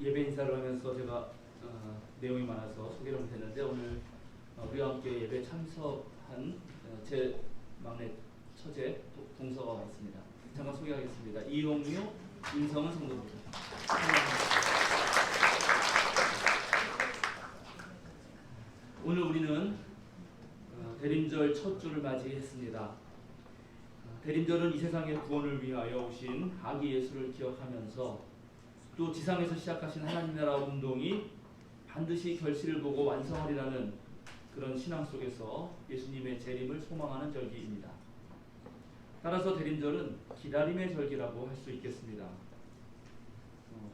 예배 인사를 하면서 제가 내용이 많아서 소개를 못했는데 오늘 우리와 함께 예배 참석한 제 막내 처제 동서가 와 있습니다. 잠깐 소개하겠습니다. 이용유, 임성은 성도입니다. 오늘 우리는 대림절 첫 주를 맞이했습니다. 대림절은 이 세상의 구원을 위하여 오신 아기 예수를 기억하면서 또 지상에서 시작하신 하나님 나라 운동이 반드시 결실을 보고 완성하리라는 그런 신앙 속에서 예수님의 재림을 소망하는 절기입니다. 따라서 대림절은 기다림의 절기라고 할 수 있겠습니다.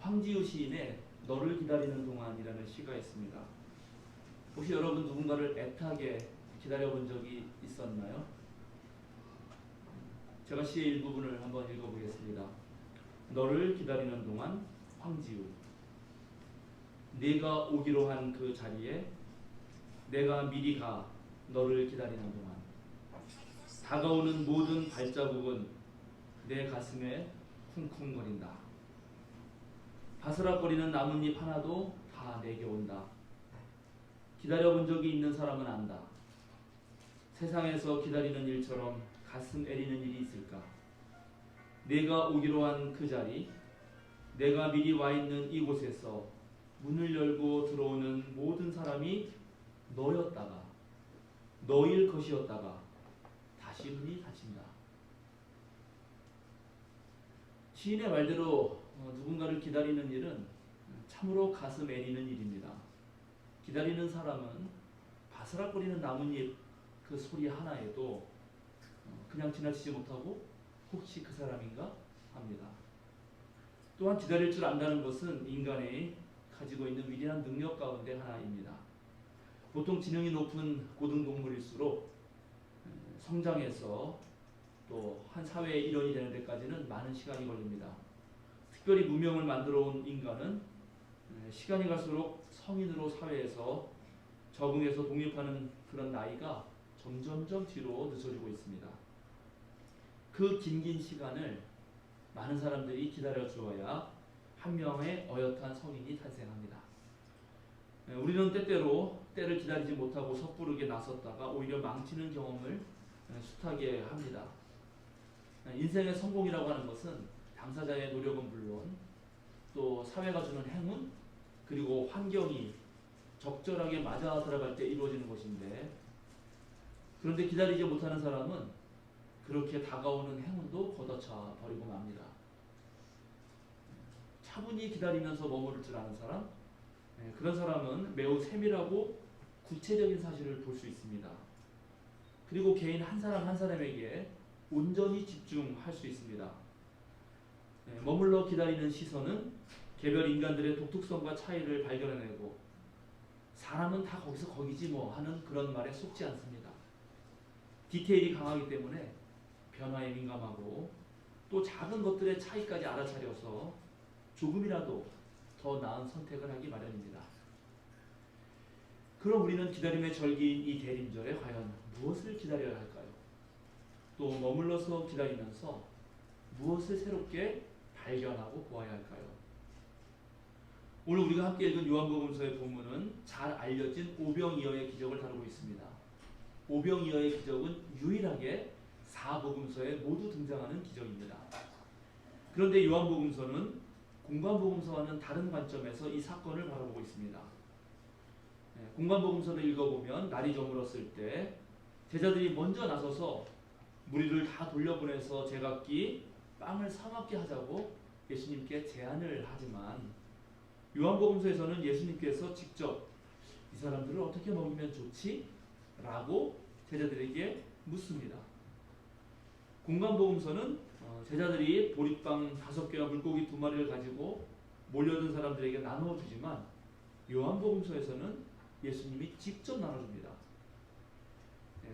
황지우 시인의 너를 기다리는 동안이라는 시가 있습니다. 혹시 여러분 누군가를 애타게 기다려본 적이 있었나요? 제가 시의 일부분을 한번 읽어보겠습니다. 너를 기다리는 동안 황지우, 네가 오기로 한 그 자리에 내가 미리 가 너를 기다리는 동안 다가오는 모든 발자국은 내 가슴에 쿵쿵거린다. 바스락거리는 나뭇잎 하나도 다 내게 온다. 기다려본 적이 있는 사람은 안다. 세상에서 기다리는 일처럼 가슴 애리는 일이 있을까? 내가 오기로 한 그 자리, 내가 미리 와 있는 이곳에서 문을 열고 들어오는 모든 사람이 너였다가 너일 것이었다가 다시 문이 닫힌다. 시인의 말대로 누군가를 기다리는 일은 참으로 가슴 애리는 일입니다. 기다리는 사람은 바스락거리는 나뭇잎 그 소리 하나에도 그냥 지나치지 못하고 혹시 그 사람인가 합니다. 또한 기다릴 줄 안다는 것은 인간이 가지고 있는 위대한 능력 가운데 하나입니다. 보통 지능이 높은 고등동물일수록 성장해서 또 한 사회의 일원이 되는 데까지는 많은 시간이 걸립니다. 특별히 문명을 만들어 온 인간은 시간이 갈수록 성인으로 사회에서 적응해서 독립하는 그런 나이가 점점점 뒤로 늦어지고 있습니다. 그 긴 시간을 많은 사람들이 기다려 주어야 한 명의 어엿한 성인이 탄생합니다. 우리는 때때로 때를 기다리지 못하고 섣부르게 나섰다가 오히려 망치는 경험을 숱하게 합니다. 인생의 성공이라고 하는 것은 당사자의 노력은 물론 또 사회가 주는 행운 그리고 환경이 적절하게 맞아 들어갈 때 이루어지는 것인데, 그런데 기다리지 못하는 사람은 그렇게 다가오는 행운도 걷어차 버리고 맙니다. 차분히 기다리면서 머무를 줄 아는 사람, 그런 사람은 매우 세밀하고 구체적인 사실을 볼 수 있습니다. 그리고 개인 한 사람 한 사람에게 온전히 집중할 수 있습니다. 머물러 기다리는 시선은 개별 인간들의 독특성과 차이를 발견해내고 사람은 다 거기서 거기지 뭐 하는 그런 말에 속지 않습니다. 디테일이 강하기 때문에 변화에 민감하고 또 작은 것들의 차이까지 알아차려서 조금이라도 더 나은 선택을 하기 마련입니다. 그럼 우리는 기다림의 절기인 이 대림절에 과연 무엇을 기다려야 할까요? 또 머물러서 기다리면서 무엇을 새롭게 발견하고 보아야 할까요? 오늘 우리가 함께 읽은 요한복음서의 본문은 잘 알려진 오병이어의 기적을 다루고 있습니다. 오병이어의 기적은 유일하게 사복음서에 모두 등장하는 기적입니다. 그런데 요한복음서는 공관복음서와는 다른 관점에서 이 사건을 바라보고 있습니다. 공관복음서를 읽어보면 날이 저물었을 때 제자들이 먼저 나서서 무리를 다 돌려보내서 제각기 빵을 사먹게 하자고 예수님께 제안을 하지만, 요한복음서에서는 예수님께서 직접 이 사람들을 어떻게 먹이면 좋지? 라고 제자들에게 묻습니다. 공관복음서는 제자들이 보리빵 5개와 물고기 2마리를 가지고 몰려든 사람들에게 나누어 주지만, 요한복음서에서는 예수님이 직접 나눠줍니다.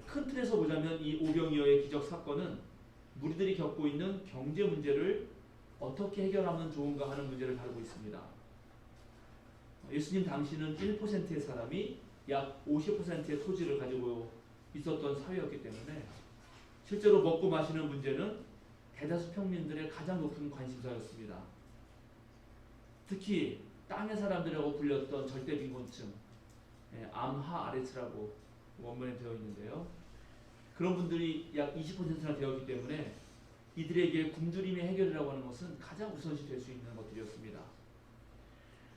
큰 틀에서 보자면 이 오병이어의 기적 사건은 무리들이 겪고 있는 경제 문제를 어떻게 해결하면 좋은가 하는 문제를 다루고 있습니다. 예수님 당시는 1%의 사람이 약 50%의 토지를 가지고 있었던 사회였기 때문에 실제로 먹고 마시는 문제는 대다수 평민들의 가장 높은 관심사였습니다. 특히 땅의 사람들이라고 불렸던 절대빈곤층, 암하 아레츠라고 원문에 되어 있는데요. 그런 분들이 약 20%나 되었기 때문에 이들에게 굶주림의 해결이라고 하는 것은 가장 우선시 될 수 있는 것들이었습니다.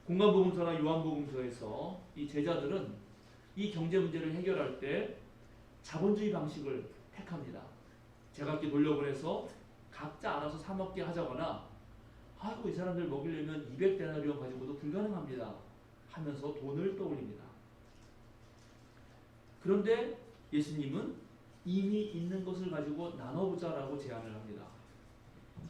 공간복음서나 요한복음서에서 이 제자들은 이 경제 문제를 해결할 때 자본주의 방식을 택합니다. 제각기 돌려보내서 각자 알아서 사 먹게 하자거나, 아이고 이 사람들 먹이려면 200데나리온 가지고도 불가능합니다 하면서 돈을 떠올립니다. 그런데 예수님은 이미 있는 것을 가지고 나눠보자라고 제안을 합니다.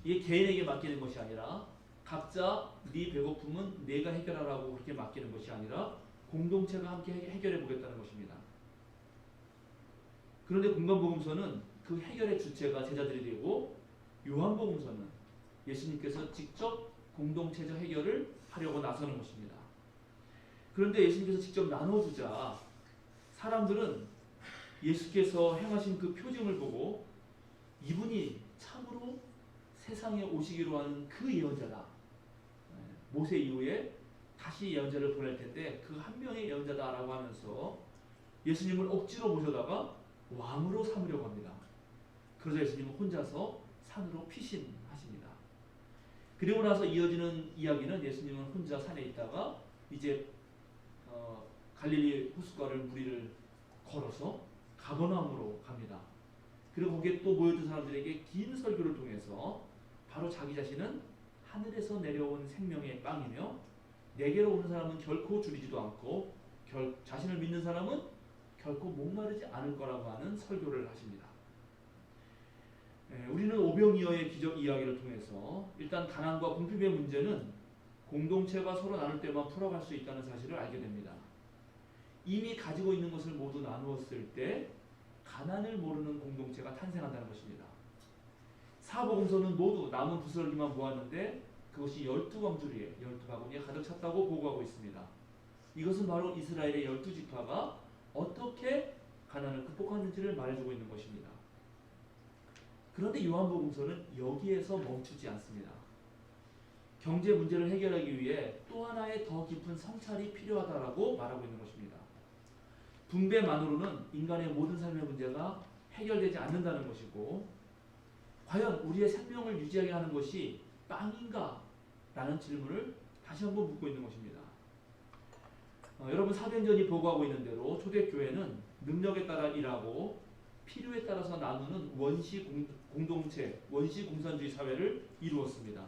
이게 개인에게 맡기는 것이 아니라 각자 네 배고픔은 내가 해결하라고 그렇게 맡기는 것이 아니라 공동체가 함께 해결해 보겠다는 것입니다. 그런데 공간복음서는 그 해결의 주체가 제자들이 되고, 요한복음서는 예수님께서 직접 공동체적 해결을 하려고 나서는 것입니다. 그런데 예수님께서 직접 나눠주자 사람들은 예수께서 행하신 그 표징을 보고 이분이 참으로 세상에 오시기로 하는 그 예언자다. 모세 이후에 다시 예언자를 보낼 텐데 그 한 명의 예언자다라고 하면서 예수님을 억지로 모셔다가 왕으로 삼으려고 합니다. 그래서 예수님은 혼자서 산으로 피신하십니다. 그리고 나서 이어지는 이야기는 예수님은 혼자 산에 있다가 이제 갈릴리 호숫가를 무리를 걸어서 가버나움으로 갑니다. 그리고 거기에 또 모여든 사람들에게 긴 설교를 통해서 바로 자기 자신은 하늘에서 내려온 생명의 빵이며 내게로 오는 사람은 결코 줄이지도 않고 자신을 믿는 사람은 결코 목마르지 않을 거라고 하는 설교를 하십니다. 우리는 오병이어의 기적 이야기를 통해서 일단 가난과 공평의 문제는 공동체가 서로 나눌 때만 풀어갈 수 있다는 사실을 알게 됩니다. 이미 가지고 있는 것을 모두 나누었을 때 가난을 모르는 공동체가 탄생한다는 것입니다. 사복음서는 모두 남은 부스러기만 모았는데 그것이 12광주리에 12바구니에 가득 찼다고 보고하고 있습니다. 이것은 바로 이스라엘의 12지파가 어떻게 가난을 극복하는지를 말해주고 있는 것입니다. 그런데 요한복음서는 여기에서 멈추지 않습니다. 경제 문제를 해결하기 위해 또 하나의 더 깊은 성찰이 필요하다라고 말하고 있는 것입니다. 분배만으로는 인간의 모든 삶의 문제가 해결되지 않는다는 것이고, 과연 우리의 생명을 유지하게 하는 것이 빵인가? 라는 질문을 다시 한번 묻고 있는 것입니다. 여러분, 사도행전이 보고하고 있는 대로 초대교회는 능력에 따라 일하고 필요에 따라서 나누는 원시 공동체, 원시 공산주의 사회를 이루었습니다.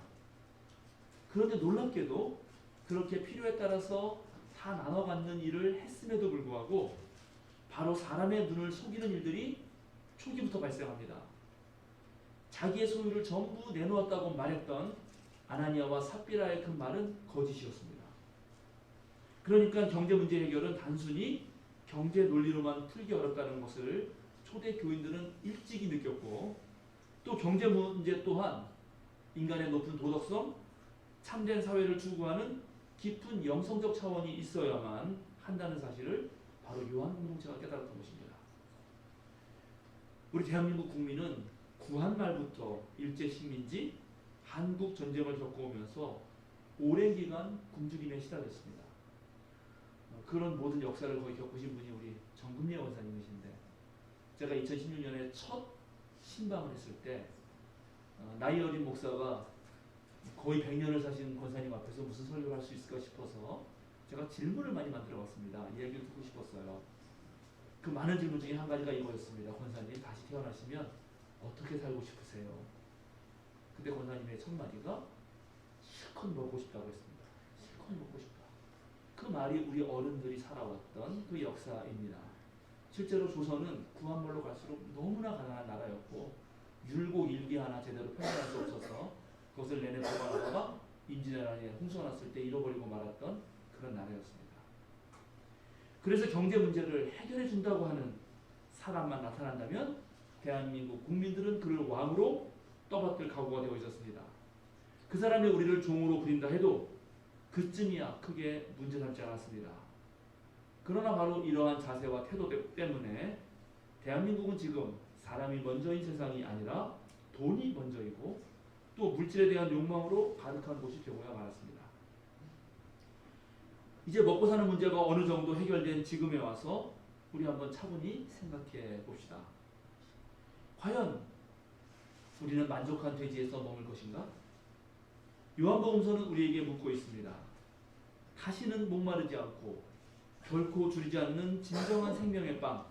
그런데 놀랍게도 그렇게 필요에 따라서 다 나눠 갖는 일을 했음에도 불구하고 바로 사람의 눈을 속이는 일들이 초기부터 발생합니다. 자기의 소유를 전부 내놓았다고 말했던 아나니아와 삽비라의 그 말은 거짓이었습니다. 그러니까 경제 문제 해결은 단순히 경제 논리로만 풀기 어렵다는 것을 초대 교인들은 일찍이 느꼈고, 또 경제 문제 또한 인간의 높은 도덕성, 참된 사회를 추구하는 깊은 영성적 차원이 있어야만 한다는 사실을 바로 요한 공동체가 깨달았던 것입니다. 우리 대한민국 국민은 구한 말부터 일제 식민지, 한국 전쟁을 겪어오면서 오랜 기간 굶주림에 시달렸습니다. 그런 모든 역사를 거의 겪으신 분이 우리 정금례 원사님이신데, 제가 2016년에 첫 신방을 했을 때 나이 어린 목사가 거의 100년을 사신 권사님 앞에서 무슨 설교를 할 수 있을까 싶어서 제가 질문을 많이 만들어 봤습니다. 이야기를 듣고 싶었어요. 그 많은 질문 중에 한 가지가 이거였습니다. 권사님, 다시 태어나시면 어떻게 살고 싶으세요? 그때 권사님의 첫 마디가 실컷 먹고 싶다고 했습니다. 실컷 먹고 싶다. 그 말이 우리 어른들이 살아왔던 그 역사입니다. 실제로 조선은 구한말로 갈수록 너무나 가난한 나라였고, 율곡 일기 하나 제대로 표현할 수 없어서 그것을 내내 보관하다가 임진왜란에 홍수가 났을 때 잃어버리고 말았던 그런 나라였습니다. 그래서 경제 문제를 해결해 준다고 하는 사람만 나타난다면 대한민국 국민들은 그를 왕으로 떠받들 각오가 되어 있었습니다. 그 사람이 우리를 종으로 부린다 해도 그쯤이야 크게 문제 삼지 않았습니다. 그러나 바로 이러한 자세와 태도 때문에 대한민국은 지금 사람이 먼저인 세상이 아니라 돈이 먼저이고 또 물질에 대한 욕망으로 가득한 곳이 되고야 말았습니다. 이제 먹고 사는 문제가 어느 정도 해결된 지금에 와서 우리 한번 차분히 생각해 봅시다. 과연 우리는 만족한 돼지에서 먹을 것인가? 요한복음서는 우리에게 묻고 있습니다. 다시는 목마르지 않고 결코 줄이지 않는 진정한 생명의 빵,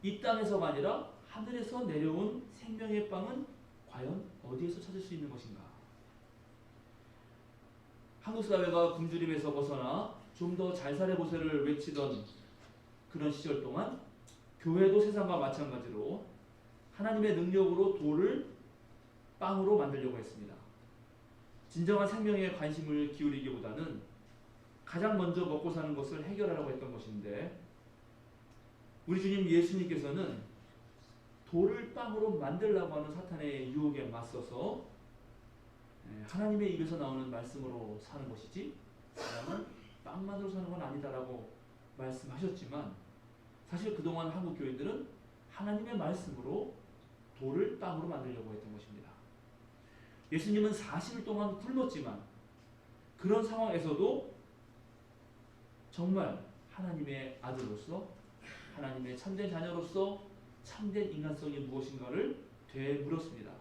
이 땅에서가 아니라 하늘에서 내려온 생명의 빵은 과연 어디에서 찾을 수 있는 것인가? 한국 사회가 굶주림에서 벗어나 좀 더 잘 살아보세요를 외치던 그런 시절 동안 교회도 세상과 마찬가지로 하나님의 능력으로 돌을 빵으로 만들려고 했습니다. 진정한 생명에 관심을 기울이기보다는 가장 먼저 먹고 사는 것을 해결하라고 했던 것인데, 우리 주님 예수님께서는 돌을 빵으로 만들라고 하는 사탄의 유혹에 맞서서 하나님의 입에서 나오는 말씀으로 사는 것이지 사람은 빵만으로 사는 건 아니다라고 말씀하셨지만, 사실 그동안 한국 교인들은 하나님의 말씀으로 돌을 빵으로 만들려고 했던 것입니다. 예수님은 40일 동안 굶었지만 그런 상황에서도 정말 하나님의 아들로서, 하나님의 참된 자녀로서 참된 인간성이 무엇인가를 되물었습니다.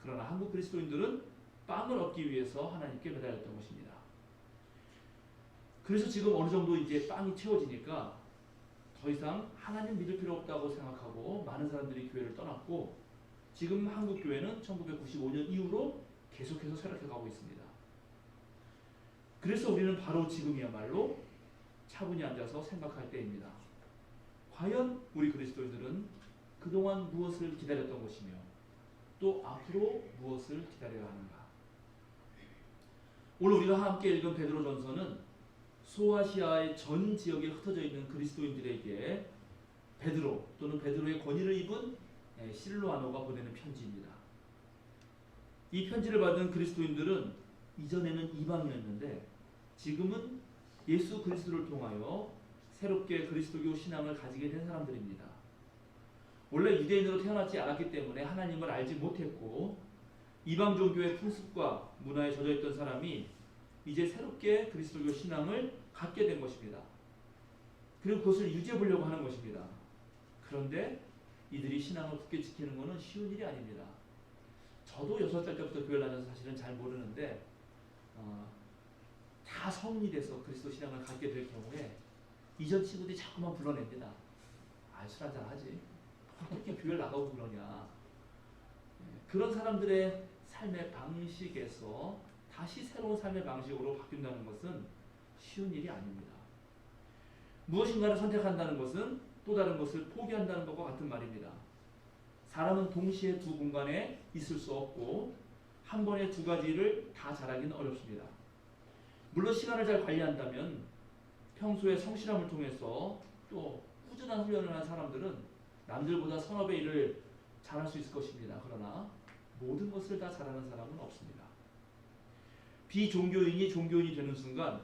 그러나 한국 그리스도인들은 빵을 얻기 위해서 하나님께 매달렸던 것입니다. 그래서 지금 어느 정도 이제 빵이 채워지니까 더 이상 하나님 믿을 필요 없다고 생각하고 많은 사람들이 교회를 떠났고, 지금 한국 교회는 1995년 이후로 계속해서 쇠락해 가고 있습니다. 그래서 우리는 바로 지금이야말로 차분히 앉아서 생각할 때입니다. 과연 우리 그리스도인들은 그동안 무엇을 기다렸던 것이며 또 앞으로 무엇을 기다려야 하는가? 오늘 우리가 함께 읽은 베드로전서는 소아시아의 전 지역에 흩어져 있는 그리스도인들에게 베드로 또는 베드로의 권위를 입은 실로아노가 보내는 편지입니다. 이 편지를 받은 그리스도인들은 이전에는 이방이었는데 지금은 예수 그리스도를 통하여 새롭게 그리스도교 신앙을 가지게 된 사람들입니다. 원래 유대인으로 태어나지 않았기 때문에 하나님을 알지 못했고 이방 종교의 풍습과 문화에 젖어있던 사람이 이제 새롭게 그리스도교 신앙을 갖게 된 것입니다. 그리고 그것을 유지해 보려고 하는 것입니다. 그런데 이들이 신앙을 굳게 지키는 것은 쉬운 일이 아닙니다. 저도 6살 때부터 교회를 다녀서 사실은 잘 모르는데 다 성인이 돼서 그리스도 신앙을 갖게 될 경우에 이전 친구들이 자꾸만 불러냅니다. 술 한잔 하지. 어떻게 교회를 나가고 그러냐. 그런 사람들의 삶의 방식에서 다시 새로운 삶의 방식으로 바뀐다는 것은 쉬운 일이 아닙니다. 무엇인가를 선택한다는 것은 또 다른 것을 포기한다는 것과 같은 말입니다. 사람은 동시에 두 공간에 있을 수 없고 한 번에 두 가지를 다 잘하기는 어렵습니다. 물론 시간을 잘 관리한다면 평소에 성실함을 통해서 또 꾸준한 훈련을 한 사람들은 남들보다 선업의 일을 잘할 수 있을 것입니다. 그러나 모든 것을 다 잘하는 사람은 없습니다. 비종교인이 종교인이 되는 순간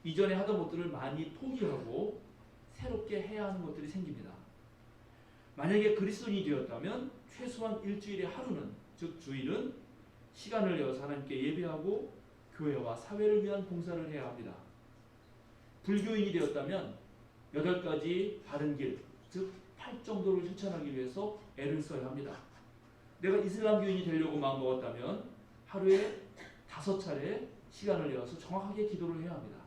이전에 하던 것들을 많이 포기하고 새롭게 해야 하는 것들이 생깁니다. 만약에 그리스도인이 되었다면 최소한 일주일의 하루는, 즉 주일은 시간을 내어서 하나님께 예배하고 교회와 사회를 위한 봉사를 해야 합니다. 불교인이 되었다면 8가지 바른 길, 즉 8정도를 실천하기 위해서 애를 써야 합니다. 내가 이슬람교인이 되려고 마음먹었다면 하루에 5차례 시간을 내어서 정확하게 기도를 해야 합니다.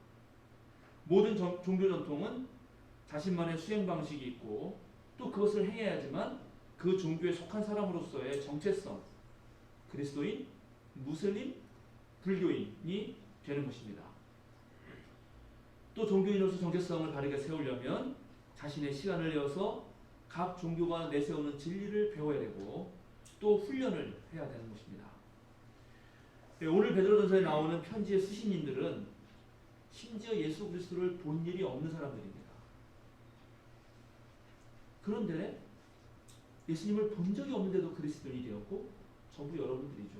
모든 종교 전통은 자신만의 수행 방식이 있고 또 그것을 행해야지만 그 종교에 속한 사람으로서의 정체성, 그리스도인, 무슬림, 불교인이 되는 것입니다. 또 종교인으로서 정체성을 바르게 세우려면 자신의 시간을 내어서 각 종교가 내세우는 진리를 배워야 되고 또 훈련을 해야 되는 것입니다. 오늘 베드로전서에 나오는 편지의 수신인들은 심지어 예수 그리스도를 본 일이 없는 사람들입니다. 그런데 예수님을 본 적이 없는데도 그리스도인이 되었고 전부 여러분들이죠.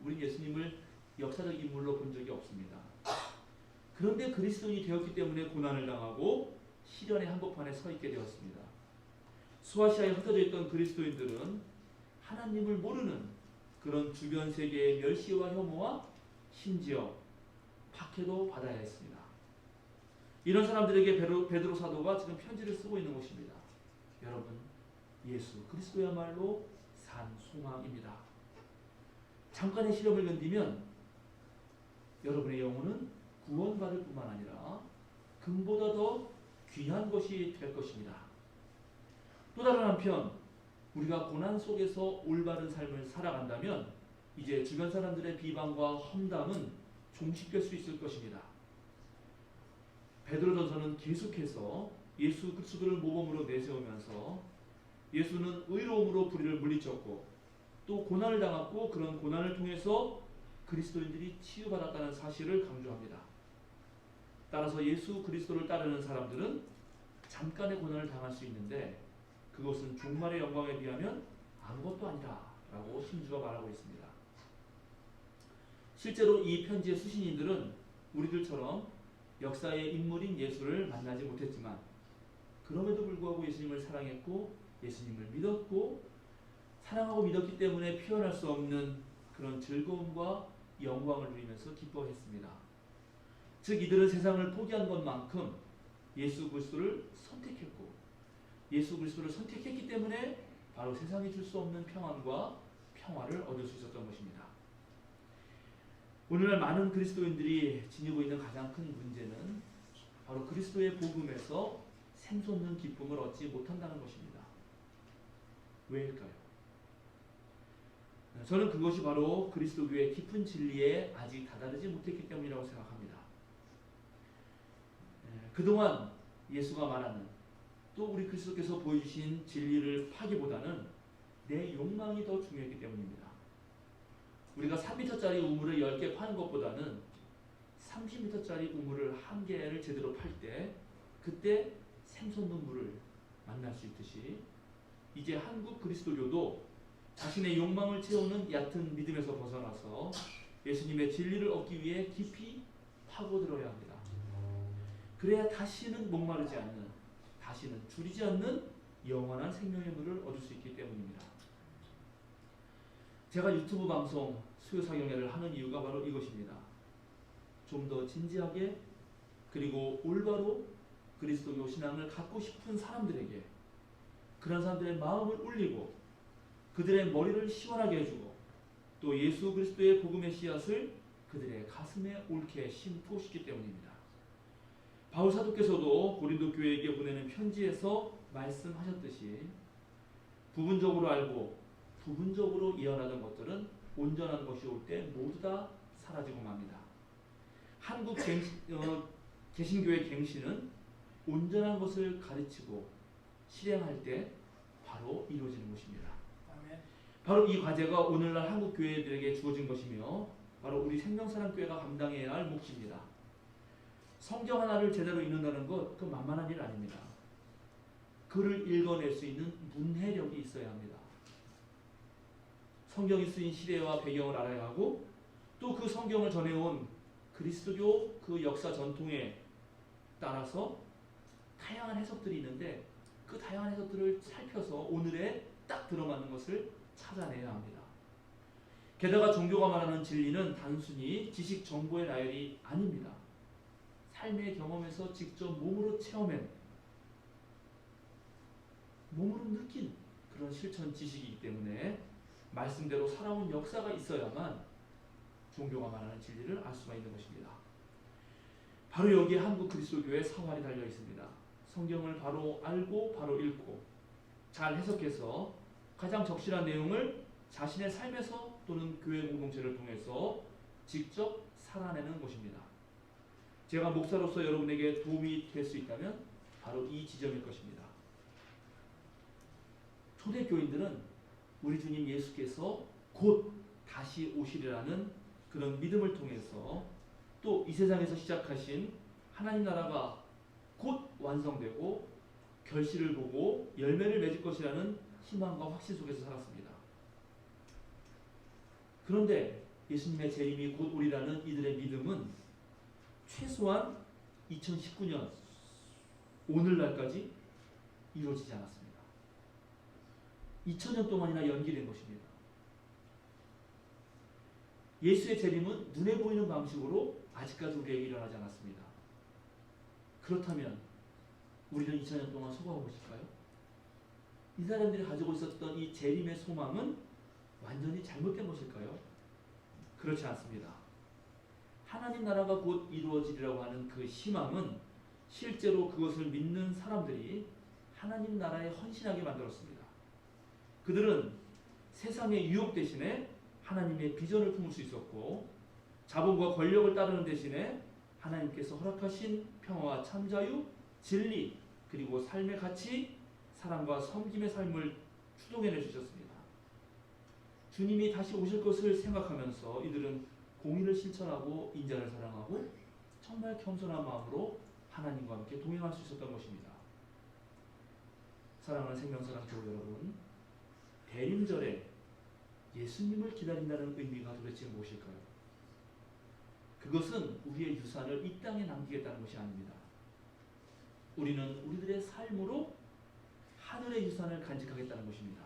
우리 예수님을 역사적 인물로 본 적이 없습니다. 그런데 그리스도인이 되었기 때문에 고난을 당하고 시련의 한복판에 서 있게 되었습니다. 소아시아에 흩어져 있던 그리스도인들은 하나님을 모르는 그런 주변 세계의 멸시와 혐오와 심지어 박해도 받아야 했습니다. 이런 사람들에게 베드로 사도가 지금 편지를 쓰고 있는 것입니다. 여러분, 예수 그리스도야말로 산 소망입니다. 잠깐의 시련을 견디면 여러분의 영혼은 구원받을 뿐만 아니라 금보다 더 귀한 것이 될 것입니다. 또 다른 한편 우리가 고난 속에서 올바른 삶을 살아간다면 이제 주변 사람들의 비방과 험담은 종식될 수 있을 것입니다. 베드로전서는 계속해서 예수 그리스도를 모범으로 내세우면서 예수는 의로움으로 불의를 물리쳤고 또 고난을 당했고 그런 고난을 통해서 그리스도인들이 치유받았다는 사실을 강조합니다. 따라서 예수 그리스도를 따르는 사람들은 잠깐의 고난을 당할 수 있는데 그것은 종말의 영광에 비하면 아무것도 아니라 라고 신주가 말하고 있습니다. 실제로 이 편지의 수신인들은 우리들처럼 역사의 인물인 예수를 만나지 못했지만 그럼에도 불구하고 예수님을 사랑했고 예수님을 믿었고 사랑하고 믿었기 때문에 표현할 수 없는 그런 즐거움과 영광을 누리면서 기뻐했습니다. 즉 이들은 세상을 포기한 것만큼 예수 그리스도를 선택했고 예수 그리스도를 선택했기 때문에 바로 세상이 줄 수 없는 평안과 평화를 얻을 수 있었던 것입니다. 오늘날 많은 그리스도인들이 지니고 있는 가장 큰 문제는 바로 그리스도의 복음에서 샘솟는 기쁨을 얻지 못한다는 것입니다. 왜일까요? 저는 그것이 바로 그리스도교의 깊은 진리에 아직 다다르지 못했기 때문이라고 생각합니다. 그동안 예수가 말하는 또 우리 그리스도께서 보여주신 진리를 파기보다는 내 욕망이 더 중요했기 때문입니다. 우리가 3m짜리 우물을 10개 파는 것보다는 30m짜리 우물을 1개를 제대로 팔 때 그때 샘솟는 물을 만날 수 있듯이 이제 한국 그리스도교도 자신의 욕망을 채우는 얕은 믿음에서 벗어나서 예수님의 진리를 얻기 위해 깊이 파고들어야 합니다. 그래야 다시는 목마르지 않는, 다시는 줄이지 않는 영원한 생명의 물을 얻을 수 있기 때문입니다. 제가 유튜브 방송 수요사경회를 하는 이유가 바로 이것입니다. 좀 더 진지하게 그리고 올바로 그리스도교 신앙을 갖고 싶은 사람들에게 그런 사람들의 마음을 울리고 그들의 머리를 시원하게 해주고 또 예수 그리스도의 복음의 씨앗을 그들의 가슴에 옳게 심고싶기 때문입니다. 바울 사도께서도 고린도 교회에게 보내는 편지에서 말씀하셨듯이 부분적으로 알고 부분적으로 예언하던 것들은 온전한 것이 올 때 모두 다 사라지고 맙니다. 한국 개신교의 갱신은 온전한 것을 가르치고 실행할 때 바로 이루어지는 것입니다. 바로 이 과제가 오늘날 한국 교회들에게 주어진 것이며 바로 우리 생명사랑교회가 감당해야 할 몫입니다. 성경 하나를 제대로 읽는다는 것 그 만만한 일 아닙니다. 글을 읽어낼 수 있는 문해력이 있어야 합니다. 성경이 쓰인 시대와 배경을 알아야 하고 또 그 성경을 전해온 그리스도교 그 역사 전통에 따라서 다양한 해석들이 있는데 그 다양한 해석들을 살펴서 오늘에 딱 들어맞는 것을 찾아내야 합니다. 게다가 종교가 말하는 진리는 단순히 지식 정보의 나열이 아닙니다. 삶의 경험에서 직접 몸으로 체험한, 몸으로 느낀 그런 실천 지식이기 때문에 말씀대로 살아온 역사가 있어야만 종교가 말하는 진리를 알 수가 있는 것입니다. 바로 여기에 한국 그리스도교의 사활이 달려 있습니다. 성경을 바로 알고 바로 읽고 잘 해석해서 가장 적실한 내용을 자신의 삶에서 또는 교회 공동체를 통해서 직접 살아내는 것입니다. 제가 목사로서 여러분에게 도움이 될 수 있다면 바로 이 지점일 것입니다. 초대교인들은 우리 주님 예수께서 곧 다시 오시리라는 그런 믿음을 통해서 또 이 세상에서 시작하신 하나님 나라가 곧 완성되고 결실을 보고 열매를 맺을 것이라는 희망과 확신 속에서 살았습니다. 그런데 예수님의 재림이 곧 오리라는 이들의 믿음은 최소한 2019년 오늘날까지 이루어지지 않았습니다. 2000년 동안이나 연기된 것입니다. 예수의 재림은 눈에 보이는 방식으로 아직까지 우리에게 일어나지 않았습니다. 그렇다면 우리는 2000년 동안 속아온 것일까요? 이 사람들이 가지고 있었던 이 재림의 소망은 완전히 잘못된 것일까요? 그렇지 않습니다. 하나님 나라가 곧 이루어지리라고 하는 그 희망은 실제로 그것을 믿는 사람들이 하나님 나라에 헌신하게 만들었습니다. 그들은 세상의 유혹 대신에 하나님의 비전을 품을 수 있었고, 자본과 권력을 따르는 대신에 하나님께서 허락하신 평화와 참자유, 진리, 그리고 삶의 가치, 사랑과 섬김의 삶을 추동해내 주셨습니다. 주님이 다시 오실 것을 생각하면서 이들은 공의를 실천하고 인자를 사랑하고 정말 겸손한 마음으로 하나님과 함께 동행할 수 있었던 것입니다. 사랑하는 생명사랑 교회 여러분, 대림절에 예수님을 기다린다는 의미가 도대체 무엇일까요? 그것은 우리의 유산을 이 땅에 남기겠다는 것이 아닙니다. 우리는 우리들의 삶으로 하늘의 유산을 간직하겠다는 것입니다.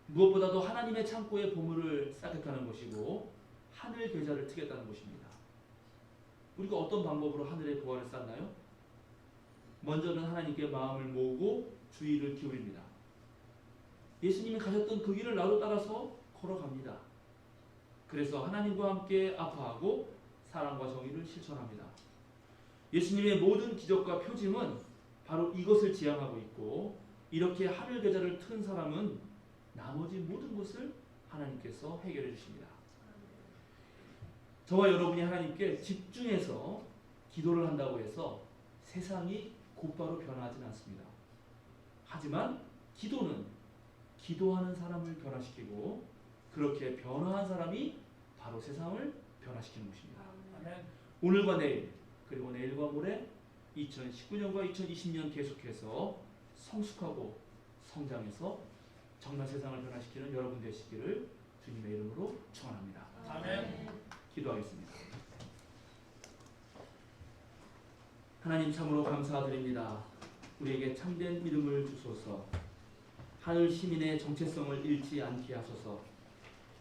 무엇보다도 하나님의 창고에 보물을 쌓겠다는 것이고 하늘 계좌를 트겠다는 것입니다. 우리가 어떤 방법으로 하늘의 보화를 쌓나요? 먼저는 하나님께 마음을 모으고 주의를 기울입니다. 예수님이 가셨던 그 길을 나도 따라서 걸어갑니다. 그래서 하나님과 함께 아파하고 사랑과 정의를 실천합니다. 예수님의 모든 기적과 표징은 바로 이것을 지향하고 있고, 이렇게 하늘 계좌를 튼 사람은 나머지 모든 것을 하나님께서 해결해 주십니다. 저와 여러분이 하나님께 집중해서 기도를 한다고 해서 세상이 곧바로 변하지는 않습니다. 하지만 기도는 기도하는 사람을 변화시키고, 그렇게 변화한 사람이 바로 세상을 변화시키는 것입니다. 오늘과 내일, 그리고 내일과 모레 2019년과 2020년 계속해서 성숙하고 성장해서 정말 세상을 변화시키는 여러분 되시기를 주님의 이름으로 축원합니다. 아멘. 기도하겠습니다. 하나님 참으로 감사드립니다. 우리에게 참된 믿음을 주소서. 하늘 시민의 정체성을 잃지 않게 하소서.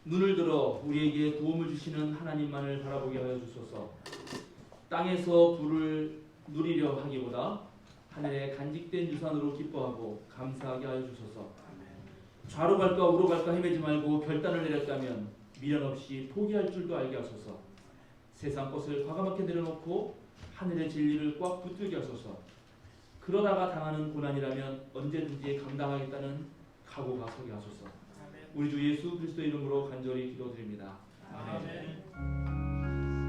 눈을 들어 우리에게 도움을 주시는 하나님만을 바라보게 하여 주소서. 땅에서 부를 누리려 하기보다 하늘에 간직된 유산으로 기뻐하고 감사하게 하여 주소서. 좌로 갈까 우로 갈까 헤매지 말고 결단을 내렸다면 미련 없이 포기할 줄도 알게 하소서. 세상 것을 과감하게 내려놓고 하늘의 진리를 꽉 붙들게 하소서. 그러다가 당하는 고난이라면 언제든지 감당하겠다는 각오가 서게 하소서. 우리 주 예수 그리스도 이름으로 간절히 기도드립니다. 아멘.